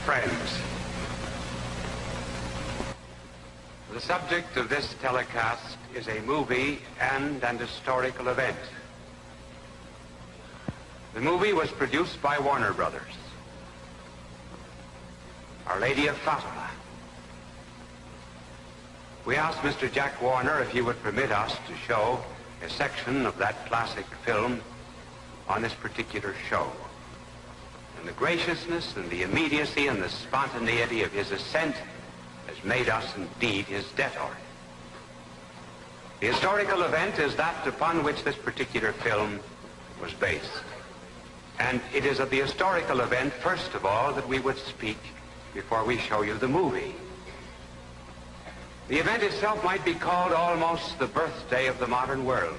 Friends, the subject of this telecast is a movie and an historical event. The movie was produced by Warner Brothers. Our Lady of Fatima. We asked Mr. Jack Warner if he would permit us to show a section of that classic film on this particular show. And the graciousness and the immediacy and the spontaneity of his assent has made us indeed his debtor. The historical event is that upon which this particular film was based. And it is of the historical event, first of all, that we would speak before we show you the movie. The event itself might be called almost the birthday of the modern world,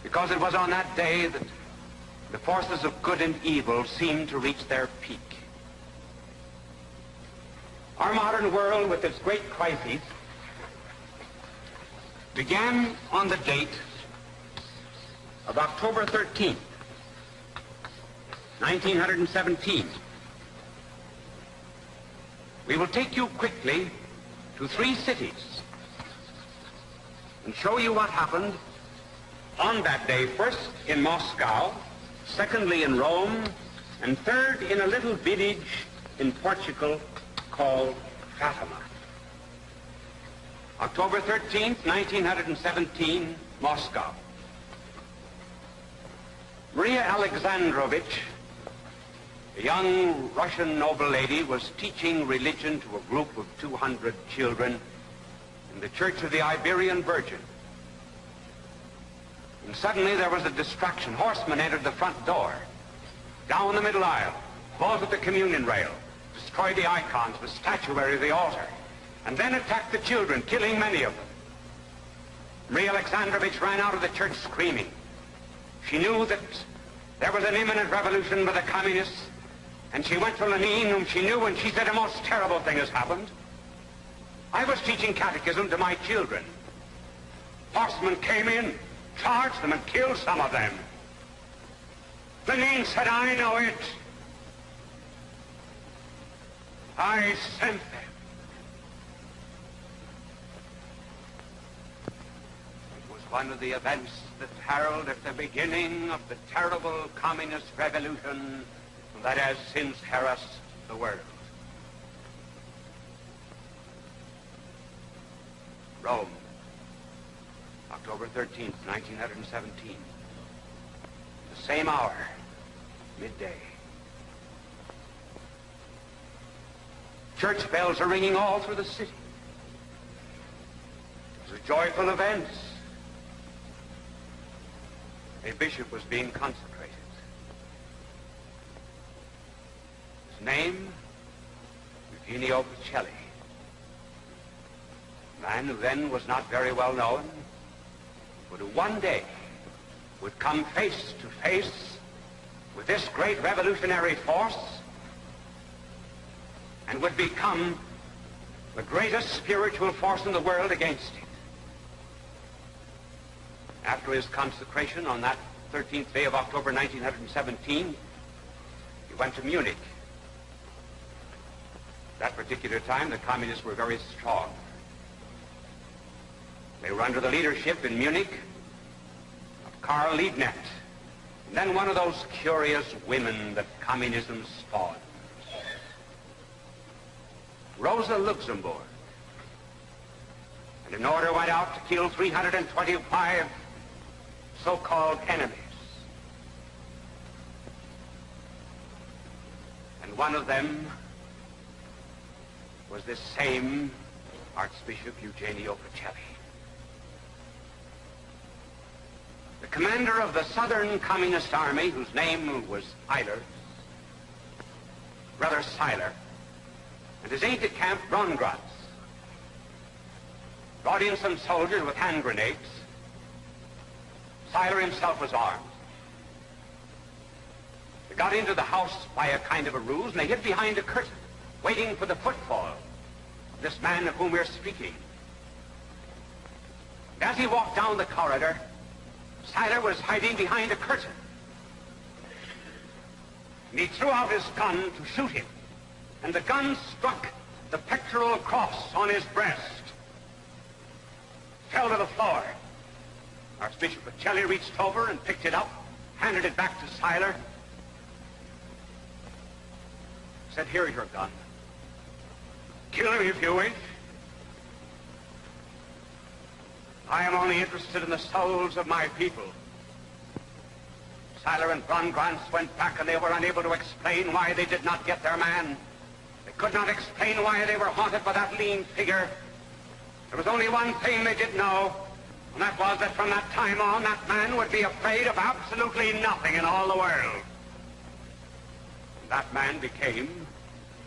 because it was on that day that the forces of good and evil seemed to reach their peak. Our modern world, with its great crises, began on the date of October 13th, 1917. We will take you quickly to 3 cities and show you what happened on that day, first in Moscow, secondly in Rome, and third in a little village in Portugal called Fatima. October 13th, 1917, Moscow. Maria Alexandrovich, a young Russian noble lady, was teaching religion to a group of 200 children in the Church of the Iberian Virgin. And suddenly there was a distraction. Horsemen entered the front door, down the middle aisle, vaulted the communion rail, destroyed the icons, the statuary of the altar, and then attacked the children, killing many of them. Maria Alexandrovich ran out of the church screaming. She knew that there was an imminent revolution by the communists, and she went to Lenin, whom she knew, and she said, a most terrible thing has happened. I was teaching catechism to my children. Horsemen came in, charged them, and killed some of them. Lenin said, I know it. I sent them. It was one of the events that heralded the beginning of the terrible communist revolution that has since harassed the world. Rome, October 13th, 1917. The same hour, midday. Church bells are ringing all through the city. It was a joyful event. A bishop was being consecrated. His name, Eugenio Pacelli. A man who then was not very well known, but who one day would come face to face with this great revolutionary force and would become the greatest spiritual force in the world against it. After his consecration on that 13th day of October 1917, he went to Munich. At that particular time, the communists were very strong. They were under the leadership in Munich of Karl Liebknecht, and then one of those curious women that communism spawned, Rosa Luxemburg. And an order went out to kill 325 so-called enemies. And one of them was this same Archbishop Eugenio Pacelli. The commander of the Southern Communist Army, whose name was Seiler, and his aide-de-camp, Brongratz, brought in some soldiers with hand grenades. Seiler himself was armed. They got into the house by a kind of a ruse, and they hid behind a curtain, waiting for the footfall of this man of whom we're speaking. And as he walked down the corridor, Siler was hiding behind a curtain. And he threw out his gun to shoot him, and the gun struck the pectoral cross on his breast. Fell to the floor. Archbishop Bocelli reached over and picked it up, handed it back to Siler. Said, "Here's your gun. Kill him if you wish. I am only interested in the souls of my people." Siler and Grandgrants went back, and they were unable to explain why they did not get their man. They could not explain why they were haunted by that lean figure. There was only one thing they did know, and that was that from that time on, that man would be afraid of absolutely nothing in all the world. And that man became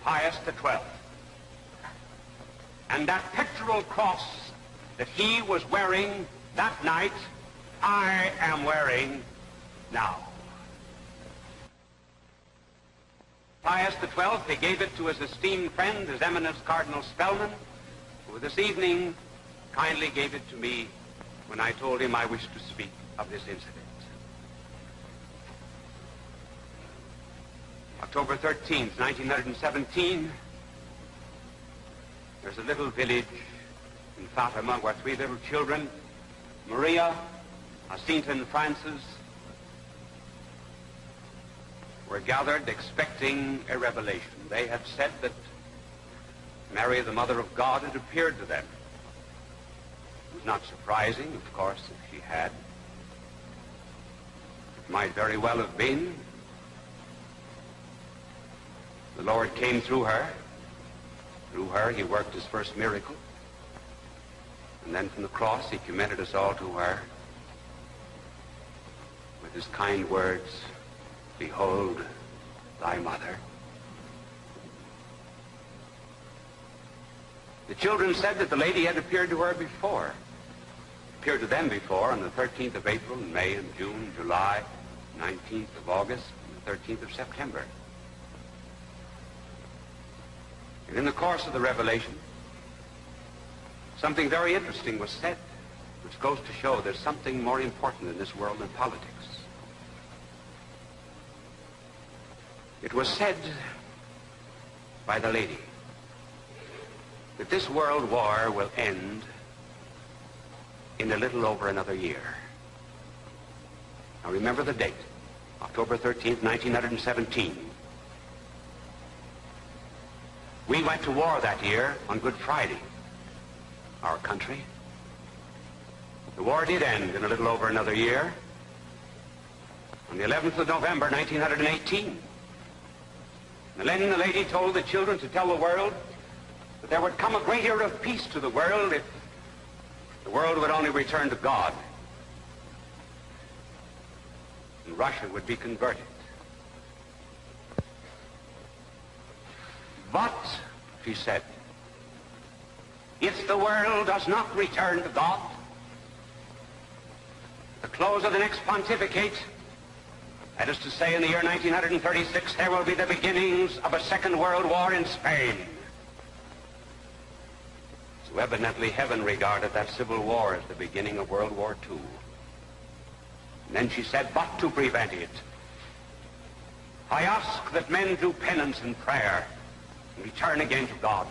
Pius XII. And that pectoral cross that he was wearing that night, I am wearing now. Pius XII, he gave it to his esteemed friend, His Eminence Cardinal Spellman, who this evening kindly gave it to me when I told him I wished to speak of this incident. October 13th, 1917, there's a little village in Fatima where three little children, Maria, Jacinta, and Francis, were gathered expecting a revelation. They had said that Mary, the Mother of God, had appeared to them. It was not surprising, of course, if she had. It might very well have been. The Lord came through her. Through her, he worked his first miracle. And then from the cross, he commended us all to her with his kind words, "Behold thy mother." The children said that the lady had appeared to her before, appeared to them before on the 13th of April, and May and June, July, 19th of August, and the 13th of September. And in the course of the revelation, something very interesting was said, which goes to show there's something more important in this world than politics. It was said by the lady that this world war will end in a little over another year. Now remember the date, October 13th, 1917. We went to war that year on Good Friday, our country. The war did end in a little over another year on the 11th of November, 1918. And then the lady told the children to tell the world that there would come a great era of peace to the world if the world would only return to God. And Russia would be converted. But, she said, if the world does not return to God, at the close of the next pontificate, that is to say in the year 1936, there will be the beginnings of a second world war in Spain. So evidently heaven regarded that civil war as the beginning of World War II. And then she said, but to prevent it, I ask that men do penance and prayer and return again to God.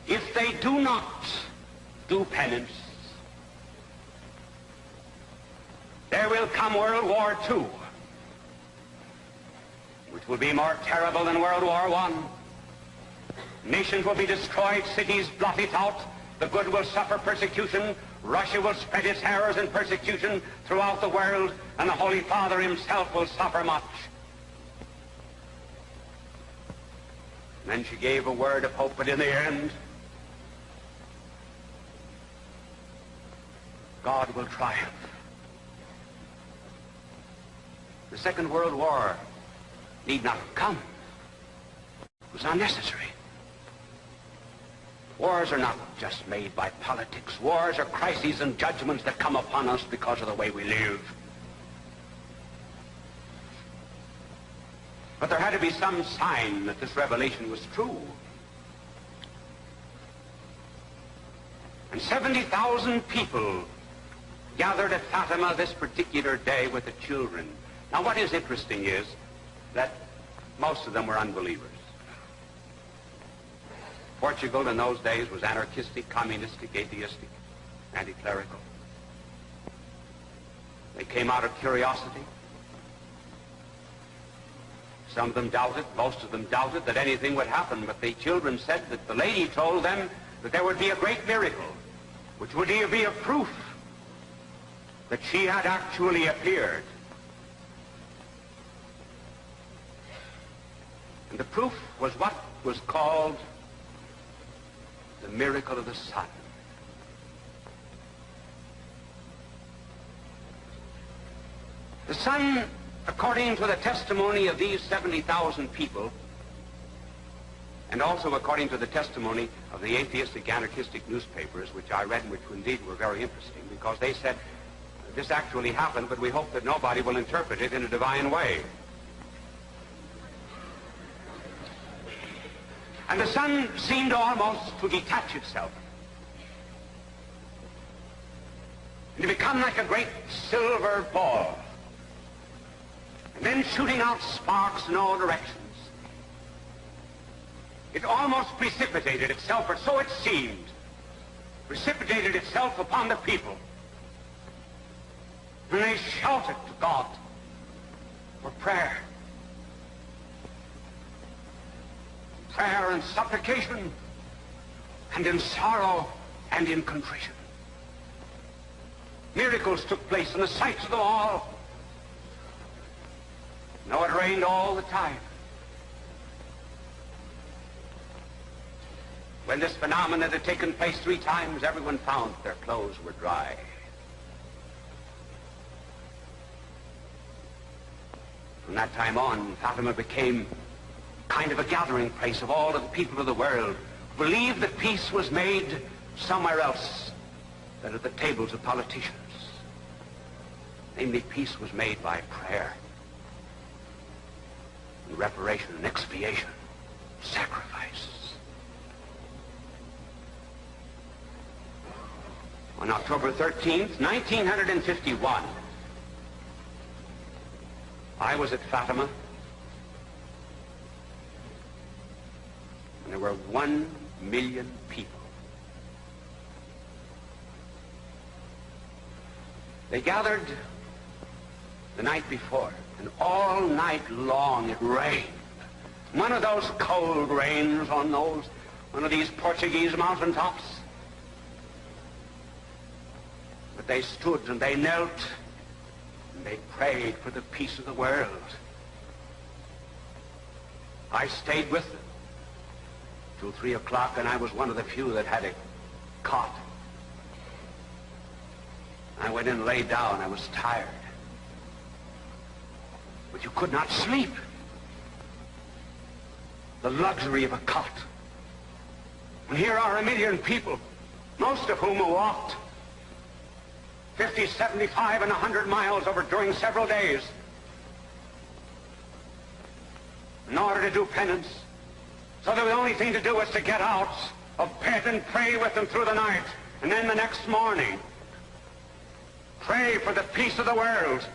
If they do not do penance, there will come World War II, which will be more terrible than World War I. Nations will be destroyed, cities blotted out, the good will suffer persecution, Russia will spread its errors and persecution throughout the world, and the Holy Father himself will suffer much. And then she gave a word of hope, but in the end, God will triumph. The Second World War need not have come. It was unnecessary. Wars are not just made by politics. Wars are crises and judgments that come upon us because of the way we live. But there had to be some sign that this revelation was true. And 70,000 people gathered at Fatima this particular day with the children. Now, what is interesting is that most of them were unbelievers. Portugal in those days was anarchistic, communistic, atheistic, anti-clerical. They came out of curiosity. Some of them doubted, most of them doubted that anything would happen, but the children said that the lady told them that there would be a great miracle, which would be a proof that she had actually appeared. And the proof was what was called the miracle of the sun. The sun, according to the testimony of these 70,000 people, and also according to the testimony of the atheistic, anarchistic newspapers, which I read and which indeed were very interesting, because they said, this actually happened, but we hope that nobody will interpret it in a divine way. And the sun seemed almost to detach itself and to become like a great silver ball, and then shooting out sparks in all directions. It almost precipitated itself, or so it seemed, precipitated itself upon the people. And they shouted to God for prayer. Prayer and supplication, and in sorrow and in contrition. Miracles took place in the sight of them all. No, it rained all the time. When this phenomenon had taken place 3 times, everyone found their clothes were dry. From that time on, Fatima became kind of a gathering place of all of the people of the world who believed that peace was made somewhere else than at the tables of politicians. Namely, peace was made by prayer and reparation and expiation, sacrifice. On October 13th, 1951, I was at Fatima, and there were 1 million people. They gathered the night before, and all night long it rained. One of those cold rains on one of these Portuguese mountaintops. But they stood and they knelt and they prayed for the peace of the world. I stayed with them till 3 o'clock, and I was one of the few that had a cot. I went in and laid down. I was tired. But you could not sleep. The luxury of a cot. And here are 1 million people, most of whom walked 50, 75, and 100 miles over during several days in order to do penance. So the only thing to do was to get out of bed and pray with them through the night. And then the next morning, pray for the peace of the world.